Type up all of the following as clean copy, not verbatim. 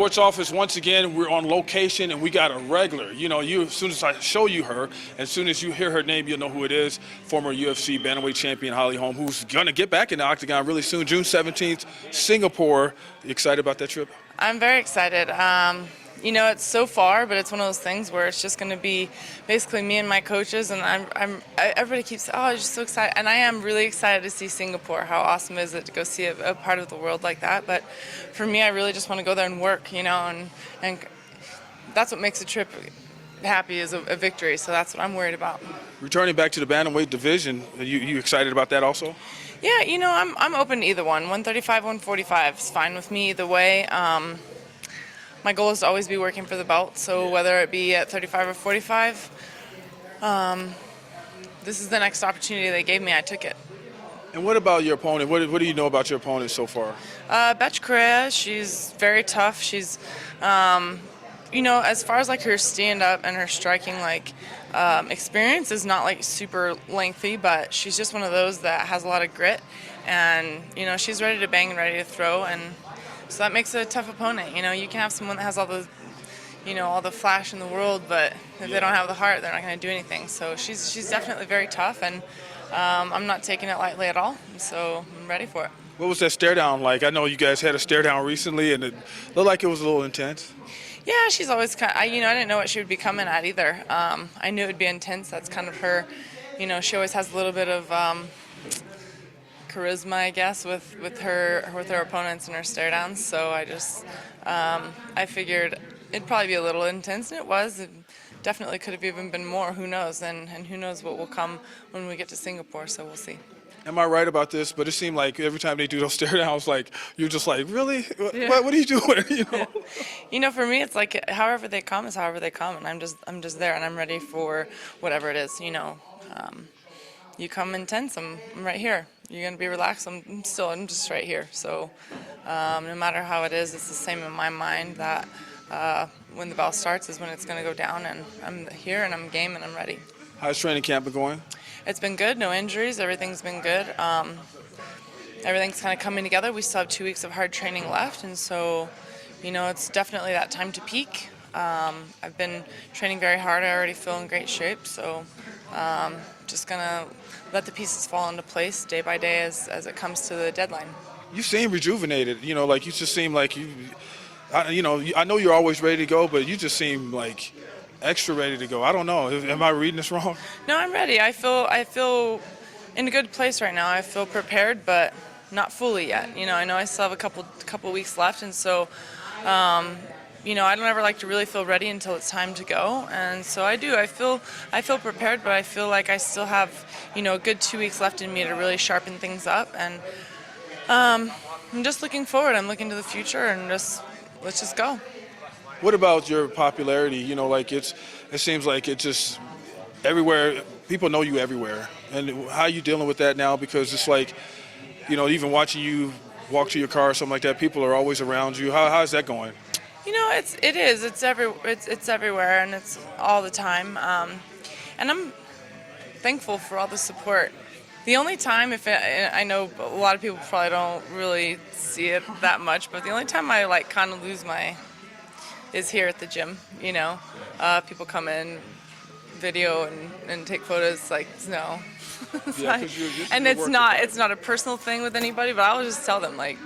Sports Office, once again, we're on location and we got a regular. You know, as soon as I show you her, as soon as you hear her name, you'll know who it is. Former UFC Bantamweight champion Holly Holm, who's going to get back in the octagon really soon, June 17th, Singapore. You excited about that trip? I'm very excited. You know, it's so far, but it's one of those things where it's just going to be basically me and my coaches, and everybody keeps, oh, I'm just so excited. And I am really excited to see Singapore. How awesome is it to go see a part of the world like that? But for me, I really just want to go there and work, you know, and that's what makes a trip happy, is a victory. So that's what I'm worried about. Returning back to the bantamweight division, you excited about that also? Yeah, you know, I'm open to either one. 135, 145 is fine with me either way. My goal is to always be working for the belt, so whether it be at 35 or 45, this is the next opportunity they gave me. I took it. And what about your opponent? What do you know about your opponent so far? Korea, she's very tough. She's, you know, as far as like her stand-up and her striking experience is not like super lengthy, but she's just one of those that has a lot of grit, and you know, she's ready to bang and ready to throw, and so that makes it a tough opponent. You know, you can have someone that has all the, you know, all the flash in the world, but if they don't have the heart, they're not going to do anything. So she's definitely very tough, and I'm not taking it lightly at all. So I'm ready for it. What was that stare down like? I know you guys had a stare down recently, and it looked like it was a little intense. Yeah, she's always kind of, you know, I didn't know what she would be coming at either. I knew it would be intense. That's kind of her, you know, she always has a little bit of charisma, I guess, with her opponents and her stare downs. So I just I figured it'd probably be a little intense, and it was. It definitely could have even been more. Who knows? And who knows what will come when we get to Singapore? So we'll see. Am I right about this? But it seemed like every time they do those stare downs, like you're just like, really? Yeah. What are you doing? You know? Yeah. You know, for me, it's like however they come is however they come, and I'm just there, and I'm ready for whatever it is. You know, you come intense, I'm right here. You're gonna be relaxed, I'm just right here. So no matter how it is, it's the same in my mind that when the bell starts is when it's gonna go down, and I'm here and I'm game and I'm ready. How's training camp been going? It's been good, no injuries, everything's been good. Everything's kind of coming together. We still have 2 weeks of hard training left, and so, you know, it's definitely that time to peak. I've been training very hard. I already feel in great shape, so just gonna let the pieces fall into place day by day as it comes to the deadline. You seem rejuvenated. You know, like you just seem like you know, I know you're always ready to go, but you just seem like extra ready to go. I don't know. Am I reading this wrong? No, I'm ready. I feel in a good place right now. I feel prepared, but not fully yet. You know, I know I still have a couple weeks left, and so you know, I don't ever like to really feel ready until it's time to go, and so I do. I feel prepared, but I feel like I still have, you know, a good 2 weeks left in me to really sharpen things up, and I'm just looking forward. I'm looking to the future, and let's just go. What about your popularity? You know, like it seems like it's just everywhere. People know you everywhere, and how are you dealing with that now? Because it's like, you know, even watching you walk to your car or something like that, people are always around you. How's that going? You know, it's everywhere, and it's all the time, and I'm thankful for all the support. The only time, I know a lot of people probably don't really see it that much, but the only time I like kind of lose is here at the gym. You know, people come in, video and take photos. Like, no. And it's not a personal thing with anybody, but I'll just tell them, like,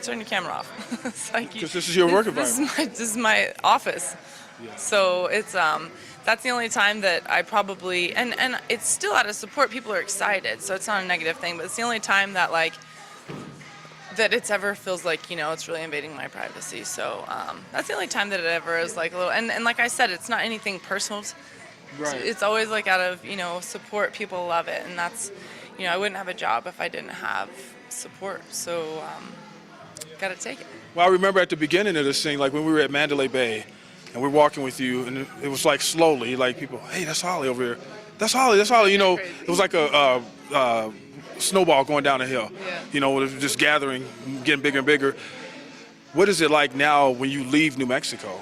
turn your camera off. It's like, because this is your work environment. This is my office. Yeah. So it's that's the only time that I probably, and it's still out of support. People are excited, so it's not a negative thing, but it's the only time that that it's ever feels like, you know, it's really invading my privacy. So that's the only time that it ever is like a little, and like I said, it's not anything personal. Right. It's always like out of, you know, support. People love it, and that's, you know, I wouldn't have a job if I didn't have support. So gotta take it. Well, I remember at the beginning of this thing, like when we were at Mandalay Bay, and we're walking with you, and it was like slowly, like people, hey, that's Holly over here. That's Holly. That's Holly. You know, it was like a snowball going down a hill. Yeah. You know, it was just gathering, getting bigger and bigger. What is it like now when you leave New Mexico?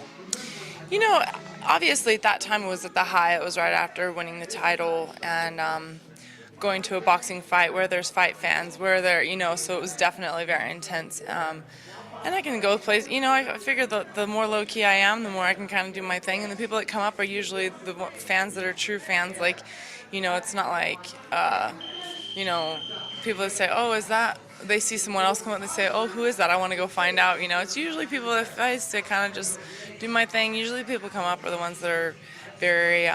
You know, obviously at that time it was at the high. It was right after winning the title and going to a boxing fight where there's fight fans, where there, you know, so it was definitely very intense. And I can go places. I figure the more low key I am, the more I can kind of do my thing. And the people that come up are usually the fans that are true fans. Like, it's not like, people that say, oh, is that? They see someone else come up and they say, oh, who is that? I want to go find out. It's usually people that if I used to kind of just do my thing. Usually people come up are the ones that are very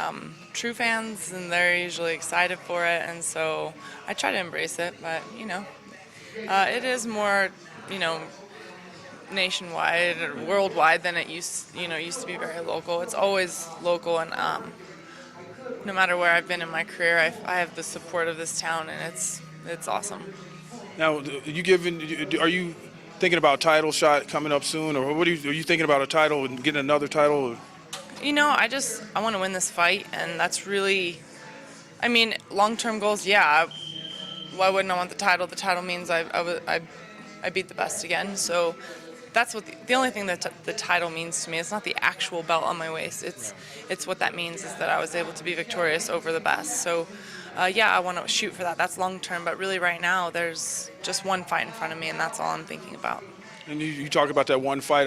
true fans, and they're usually excited for it. And so I try to embrace it. But, it is more, nationwide or worldwide than it used to be very local. It's always local, and no matter where I've been in my career, I have the support of this town, and it's awesome. Now, are you thinking about a title shot coming up soon, or are you thinking about a title and getting another title? I want to win this fight, and that's really, long-term goals. Yeah, why wouldn't I want the title? The title means I beat the best again. So that's what the only thing that the title means to me. It's not the actual belt on my waist. It's what that means is that I was able to be victorious over the best. So I want to shoot for that. That's long term, but really right now there's just one fight in front of me, and that's all I'm thinking about. And you talk about that one fight.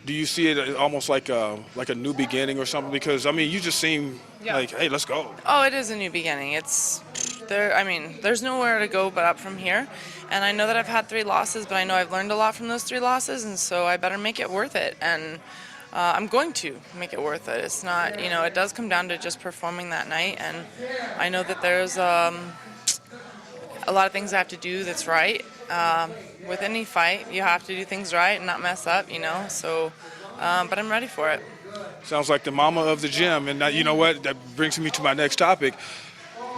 Do you see it almost like a new beginning or something? Because you just seem like, hey, let's go. Oh, it is a new beginning. There's nowhere to go but up from here. And I know that I've had 3 losses, but I know I've learned a lot from those 3 losses, and so I better make it worth it. And I'm going to make it worth it. It's not, it does come down to just performing that night. And I know that there's a lot of things I have to do that's right. With any fight, you have to do things right and not mess up, So, but I'm ready for it. Sounds like the mama of the gym. And you know what? That brings me to my next topic.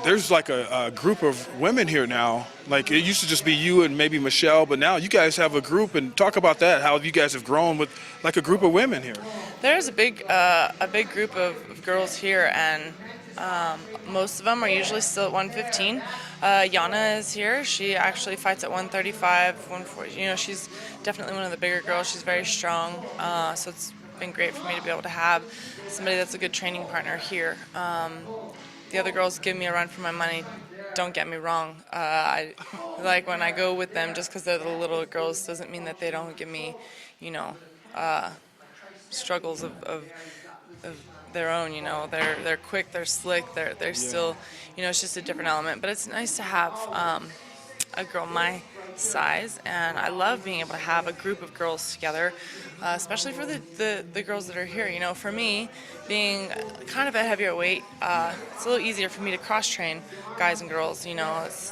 There's like a group of women here now. Like it used to just be you and maybe Michelle, but now you guys have a group. And talk about that. How you guys have grown with like a group of women here. There's a big group of girls here, and most of them are usually still at 115. Yana is here. She actually fights at 135, 140. She's definitely one of the bigger girls. She's very strong. So it's been great for me to be able to have somebody that's a good training partner here. The other girls give me a run for my money. Don't get me wrong. I like when I go with them, just because they're the little girls doesn't mean that they don't give me, struggles of their own. They're quick, they're slick, they're still, it's just a different element. But it's nice to have a girl my size, and I love being able to have a group of girls together, especially for the girls that are here. For me, being kind of a heavier weight, it's a little easier for me to cross-train guys and girls. It's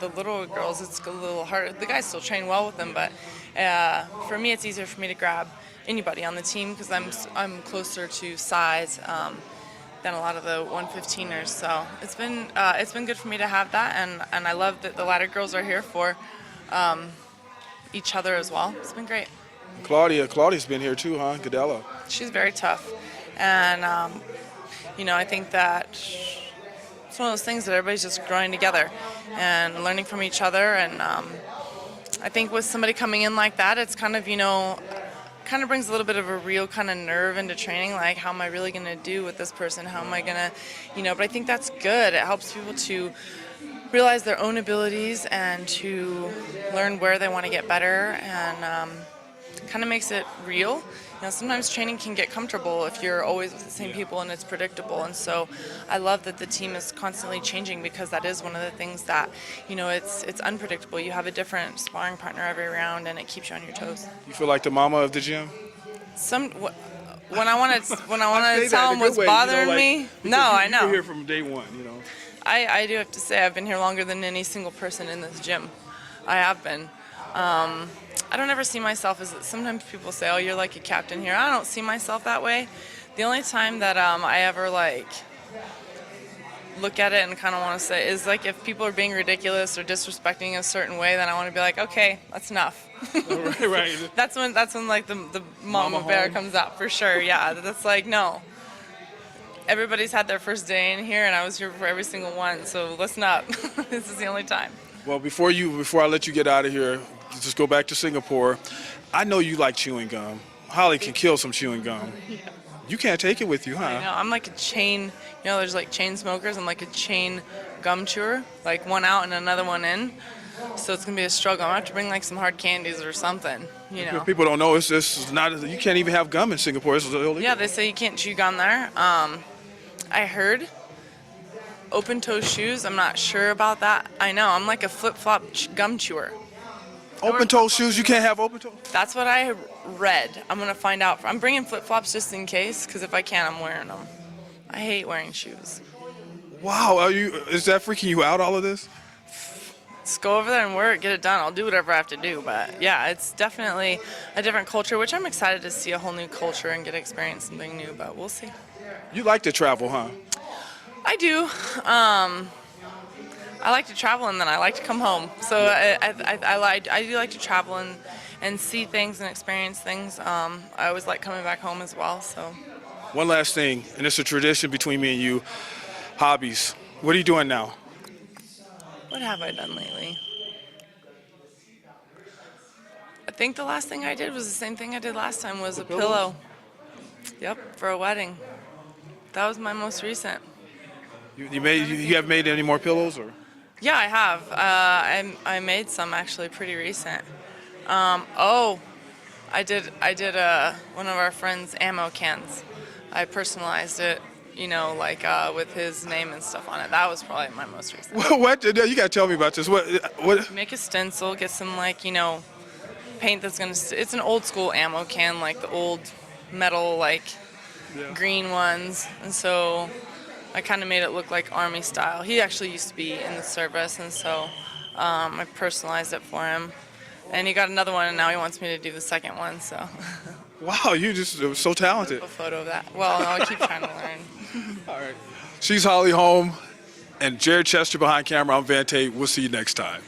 the little girls, it's a little harder. The guys still train well with them, but for me, it's easier for me to grab anybody on the team because I'm closer to size than a lot of the 115ers. So it's been good for me to have that, and I love that the ladder girls are here for each other as well. It's been great. Claudia's been here too, huh? Gadelha. She's very tough, and I think that it's one of those things that everybody's just growing together and learning from each other. And I think with somebody coming in like that, it's kind of kind of brings a little bit of a real kind of nerve into training, like how am I really going to do with this person? How am I going to, but I think that's good. It helps people to realize their own abilities and to learn where they want to get better, and kind of makes it real. Sometimes training can get comfortable if you're always with the same people and it's predictable, and so I love that the team is constantly changing, because that is one of the things that, it's unpredictable. You have a different sparring partner every round, and it keeps you on your toes. You feel like the mama of the gym? When I want to tell them what's bothering me, no, I know. You're here from day one, I do have to say I've been here longer than any single person in this gym. I have been. I don't ever see myself as, sometimes people say, oh, you're like a captain here. I don't see myself that way. The only time that I ever look at it and kind of want to say is if people are being ridiculous or disrespecting a certain way, then I want to be like, okay, that's enough. Right. That's when the mama bear Holm comes out for sure. Yeah, that's no. Everybody's had their first day in here, and I was here for every single one, so listen up. This is the only time. Well, before I let you get out of here, just go back to Singapore. I know you like chewing gum. Holly can kill some chewing gum. Yeah. You can't take it with you, huh? I know. I'm like a chain, there's chain smokers. I'm like a chain gum chewer, one out and another one in. So it's gonna be a struggle. I'm gonna have to bring like some hard candies or something, you know. People don't know it's just not. You can't even have gum in Singapore. It's illegal. Yeah, they say you can't chew gum there. I heard open-toe shoes. I'm not sure about that. I know. I'm like a flip-flop gum chewer. Open-toe shoes. You can't have open-toe. That's what I read. I'm gonna find out. I'm bringing flip-flops just in case, because if I can, I'm wearing them. I hate wearing shoes. Wow. Is that freaking you out? All of this? Just go over there and wear it, get it done. I'll do whatever I have to do. But yeah, it's definitely a different culture, which I'm excited to see a whole new culture and get to experience something new. But we'll see. You like to travel, huh? I do. I like to travel and then I like to come home. So I do like to travel and see things and experience things. I always like coming back home as well. So. One last thing, and it's a tradition between me and you. Hobbies. What are you doing now? What have I done lately? I think the last thing I did was the same thing I did last time, was a pillow. Yep, for a wedding. That was my most recent. You haven't made any more pillows, or? Yeah, I have. I made some actually pretty recent. I did one of our friends' ammo cans. I personalized it, you know, like with his name and stuff on it. That was probably my most recent. What? You gotta tell me about this. What? Make a stencil, get some like, you know, paint that's gonna. It's an old school ammo can, like the old metal like green ones, and so I kind of made it look like army style. He actually used to be in the service, and so I personalized it for him. And he got another one, and now he wants me to do the second one. So. Wow, you just so talented. A photo of that. Well, I'll keep trying to learn. All right. She's Holly Holm, and Jared Chester behind camera. I'm Van Tate. We'll see you next time.